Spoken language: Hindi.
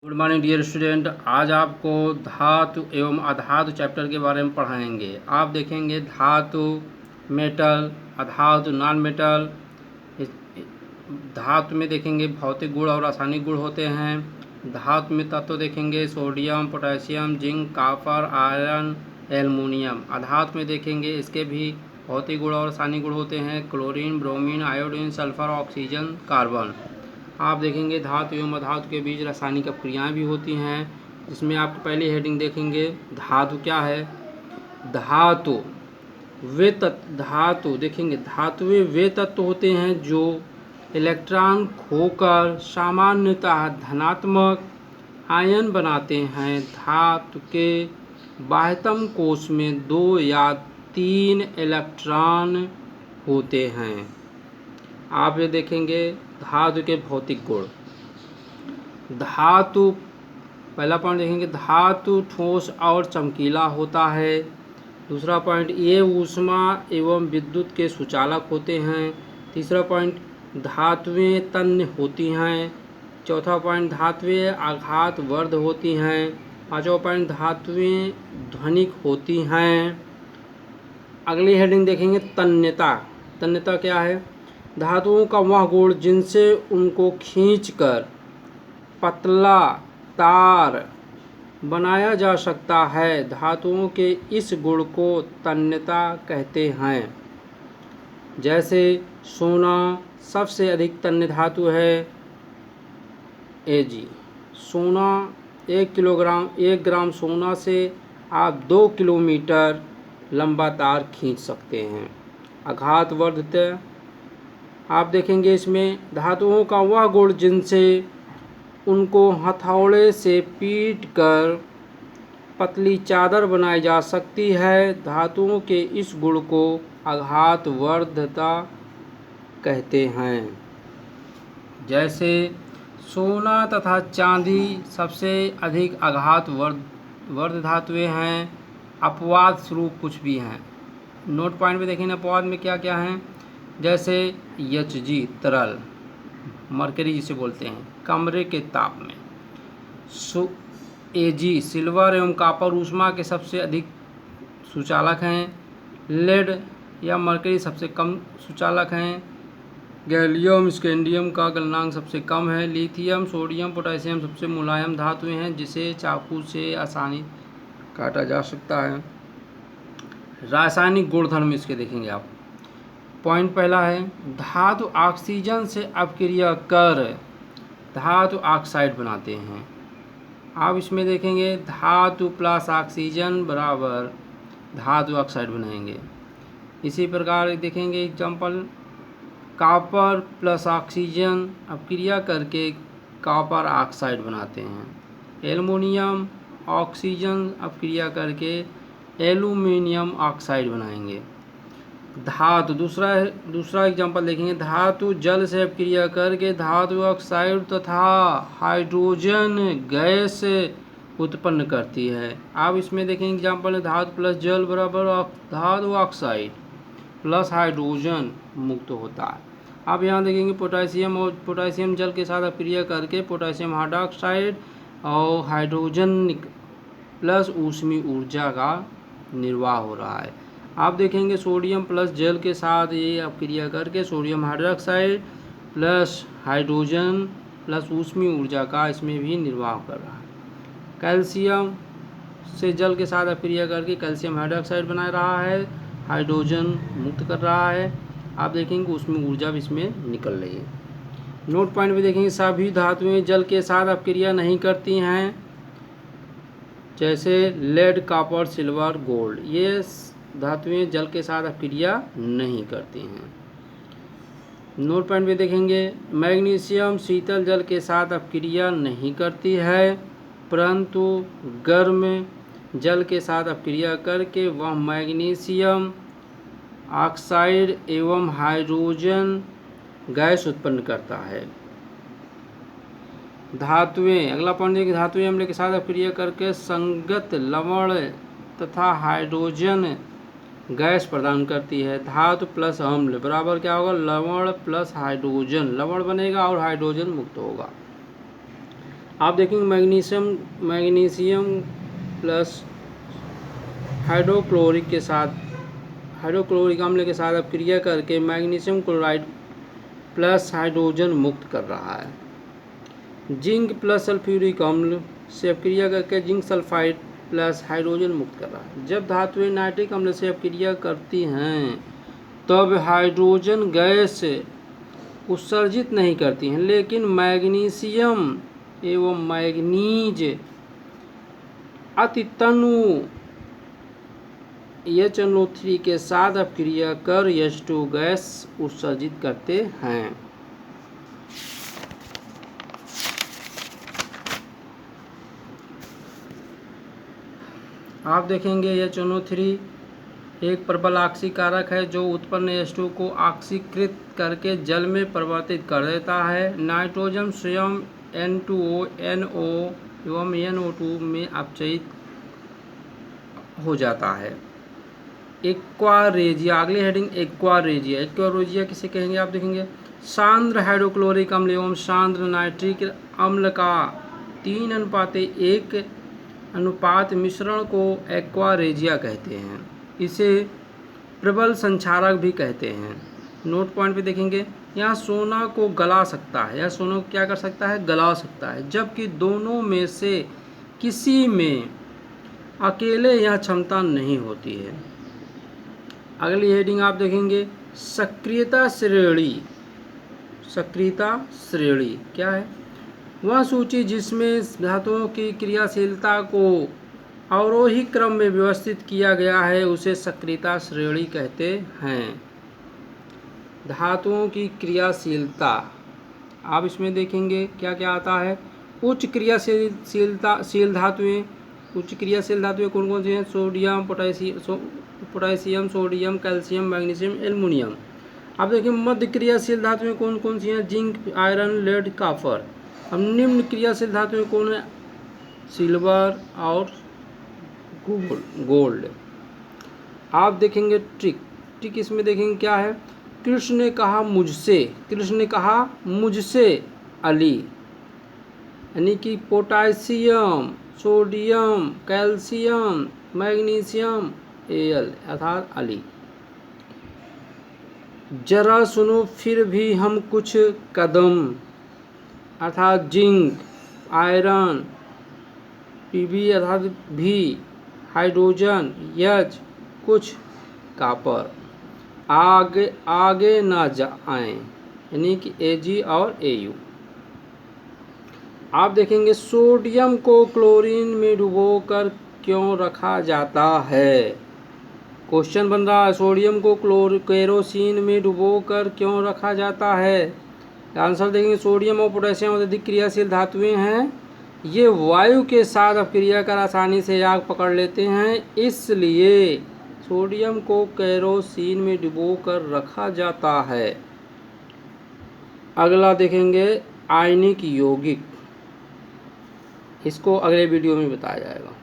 Good morning dear student. आज आपको धातु एवं अधातु चैप्टर के बारे में पढ़ाएंगे। आप देखेंगे धातु, मेटल, अधातु, नॉन मेटल। धातु में देखेंगे भौतिक गुण और रासायनिक गुण होते हैं। धातु में तत्व देखेंगे sodium, potassium, zinc, copper, iron, aluminium. अधातु में देखेंगे इसके भी भौतिक गुण और रासायनिक गुण होते हैं chlorine, bromine, iodine, sulphur, oxygen, carbon. आप देखेंगे धातु एवं अधातु के बीच रासायनिक अपक्रियाएँ भी होती हैं, जिसमें आप पहली हेडिंग देखेंगे धातु क्या है। धातु देखेंगे धातुएं वे तत्व होते हैं जो इलेक्ट्रॉन खोकर सामान्यतः धनात्मक आयन बनाते हैं। धातु के बाह्यतम कोश में 2 या 3 इलेक्ट्रॉन होते हैं। आप ये देखेंगे धातु के भौतिक गुण। धातु पहला पॉइंट देखेंगे धातु ठोस और चमकीला होता है। दूसरा पॉइंट ये ऊष्मा एवं विद्युत के सुचालक होते हैं। तीसरा पॉइंट धातुएं तन्य होती हैं। चौथा पॉइंट धातुएं आघातवर्ध होती हैं। पांचवा पॉइंट धातुएं ध्वनिक होती हैं। अगली हेडिंग देखेंगे तन्यता। तन्यता क्या है? धातुओं का वह गुण जिनसे उनको खींचकर पतला तार बनाया जा सकता है। धातुओं के इस गुण को तन्यता कहते हैं। जैसे सोना सबसे अधिक तन्य धातु है। Ag सोना 1 ग्राम सोना से आप 2 किलोमीटर लंबा तार खींच सकते हैं। आघातवर्धता आप देखेंगे इसमें धातुओं का वह गुण जिनसे उनको हथौड़े से पीट कर पतली चादर बनाई जा सकती है। धातुओं के इस गुण को आघातवर्धता कहते हैं। जैसे सोना तथा चांदी सबसे अधिक आघातवर्ध धातुएं हैं। अपवाद स्वरूप कुछ भी हैं। नोट पॉइंट में देखेंगे अपवाद में क्या क्या हैं। जैसे Hg तरल, मरकरी जिसे बोलते हैं, कमरे के ताप में। Ag सिल्वर एवं कॉपर ऊष्मा के सबसे अधिक सुचालक हैं। लेड या मरकरी सबसे कम सुचालक हैं। गैलियम स्कैंडियम का गलनांक सबसे कम है। लिथियम, सोडियम, पोटेशियम सबसे मुलायम धातुएं हैं जिसे चाकू से आसानी काटा जा सकता है। रासायनिक गुणधर्म इसके देखेंगे आप। पॉइंट पहला है धातु ऑक्सीजन से अपक्रिया कर धातु ऑक्साइड बनाते हैं। आप इसमें देखेंगे धातु प्लस ऑक्सीजन बराबर धातु ऑक्साइड बनाएंगे। इसी प्रकार देखेंगे एग्जांपल कॉपर प्लस ऑक्सीजन अपक्रिया करके कॉपर ऑक्साइड बनाते हैं। एल्युमिनियम ऑक्सीजन अपक्रिया करके एल्युमिनियम ऑक्साइड बनाएंगे। धातु दूसरा एग्जांपल देखेंगे धातु जल से अपक्रिया करके धातु ऑक्साइड तथा हाइड्रोजन गैस उत्पन्न करती है। आप इसमें देखेंगे एग्जांपल धातु प्लस जल बराबर धातु ऑक्साइड प्लस हाइड्रोजन मुक्त होता है। आप यहाँ देखेंगे पोटेशियम जल के साथ अपक्रिया करके पोटेशियम हाइड्रोक्साइड और हाइड्रोजन प्लस ऊष्मीय ऊर्जा का निर्वाह हो रहा है। आप देखेंगे सोडियम प्लस जल के साथ ये अपक्रिया करके sodium hydroxide plus hydrogen plus ऊष्मीय ऊर्जा का इसमें भी निर्वाह कर रहा है। कैल्शियम से जल के साथ अपक्रिया करके कैल्शियम हाइड्रोक्साइड बना रहा है, हाइड्रोजन मुक्त कर रहा है। आप देखेंगे ऊष्मीय ऊर्जा भी इसमें निकल रही है। नोट पॉइंट में देखेंगे सभी धातुएं जल के साथ अपक्रिया नहीं करती हैं। जैसे लेड, कॉपर, सिल्वर, गोल्ड ये धातुएं जल के साथ अपक्रिया नहीं करती हैं। नोट पॉइंट में देखेंगे मैग्नीशियम शीतल जल के साथ अपक्रिया नहीं करती है, परंतु गर्म जल के साथ अपक्रिया करके वह मैग्नीशियम ऑक्साइड एवं हाइड्रोजन गैस उत्पन्न करता है। धातुएं अगला पॉइंट देखिए धातुएं अम्ल के साथ अपक्रिया करके संगत लवण तथा हाइड्रोजन गैस प्रदान करती है। धातु प्लस अम्ल बराबर क्या होगा? लवण प्लस हाइड्रोजन। लवण बनेगा और हाइड्रोजन मुक्त होगा। आप देखेंगे मैग्नीशियम प्लस हाइड्रोक्लोरिक अम्ल के साथ अब क्रिया करके मैग्नीशियम क्लोराइड प्लस हाइड्रोजन मुक्त कर रहा है। जिंक प्लस सल्फ्यूरिक अम्ल से अब क्रिया करके जिंक सल्फाइड प्लस हाइड्रोजन मुक्त कर रहा है। जब धातुएं नाइट्रिक अम्ल से अब क्रिया करती हैं तब हाइड्रोजन गैस उत्सर्जित नहीं करती हैं, लेकिन मैग्नीशियम एवं मैग्नीज अतितनु HNO3 के साथ अब क्रिया कर H2 गैस उत्सर्जित करते हैं। आप देखेंगे HNO3 एक प्रबल ऑक्सीकारक है जो उत्पन्न H2 को ऑक्सीकृत करके जल में परिवर्तित कर देता है। नाइट्रोजन स्वयं N2O, NO एवं NO2 में अपचयित हो जाता है। एक्वारेजिया, अगली हेडिंग एक्वारेजिया। एक्वारेजिया किसे कहेंगे आप देखेंगे, सांद्र हाइड्रोक्लोरिक अम्ल एवं सांद्र नाइट्रिक अम्ल का 3:1 अनुपात मिश्रण को एक्वारेजिया कहते हैं। इसे प्रबल संक्षारक भी कहते हैं। नोट पॉइंट पे देखेंगे, यहाँ सोना को गला सकता है, यह सोना को क्या कर सकता है, गला सकता है, जबकि दोनों में से किसी में अकेले यह क्षमता नहीं होती है। अगली हेडिंग आप देखेंगे सक्रियता श्रेणी। सक्रियता श्रेणी क्या है, वह सूची जिसमें धातुओं की क्रियाशीलता को अवरोही क्रम में व्यवस्थित किया गया है उसे सक्रियता श्रेणी कहते हैं। धातुओं की क्रियाशीलता आप इसमें देखेंगे क्या क्या आता है। उच्च क्रियाशील धातुएं, उच्च क्रियाशील धातुएं कौन कौन सी हैं, sodium, potassium, sodium, calcium, magnesium, aluminium. आप देखिए मध्य क्रियाशील धातुएं कौन कौन सी हैं, जिंक, आयरन, लेड, कॉपर। अब निम्न क्रियाशील धातुएं कौन है, सिल्वर और गोल्ड। आप देखेंगे ट्रिक इसमें देखेंगे क्या है, कृष्ण ने कहा मुझसे अली, यानी कि potassium, sodium, calcium, magnesium, Al अर्थात अली। जरा सुनो फिर भी हम कुछ कदम, अर्थात जिंक, आयरन, Pb अर्थात भी, हाइड्रोजन, H, कुछ कॉपर। आगे ना जाएं, यानी कि Ag और Au। आप देखेंगे सोडियम को क्लोरीन में डुबोकर क्यों रखा जाता है। क्वेश्चन बन रहा है, सोडियम को केरोसिन में डुबोकर क्यों रखा जाता है। आंसर देखेंगे सोडियम और पोटेशियम अत्यधिक क्रियाशील धातुएं हैं, ये वायु के साथ अपक्रिया कर आसानी से आग पकड़ लेते हैं, इसलिए सोडियम को केरोसिन में डुबोकर रखा जाता है। अगला देखेंगे आयनिक यौगिक, इसको अगले वीडियो में बताया जाएगा।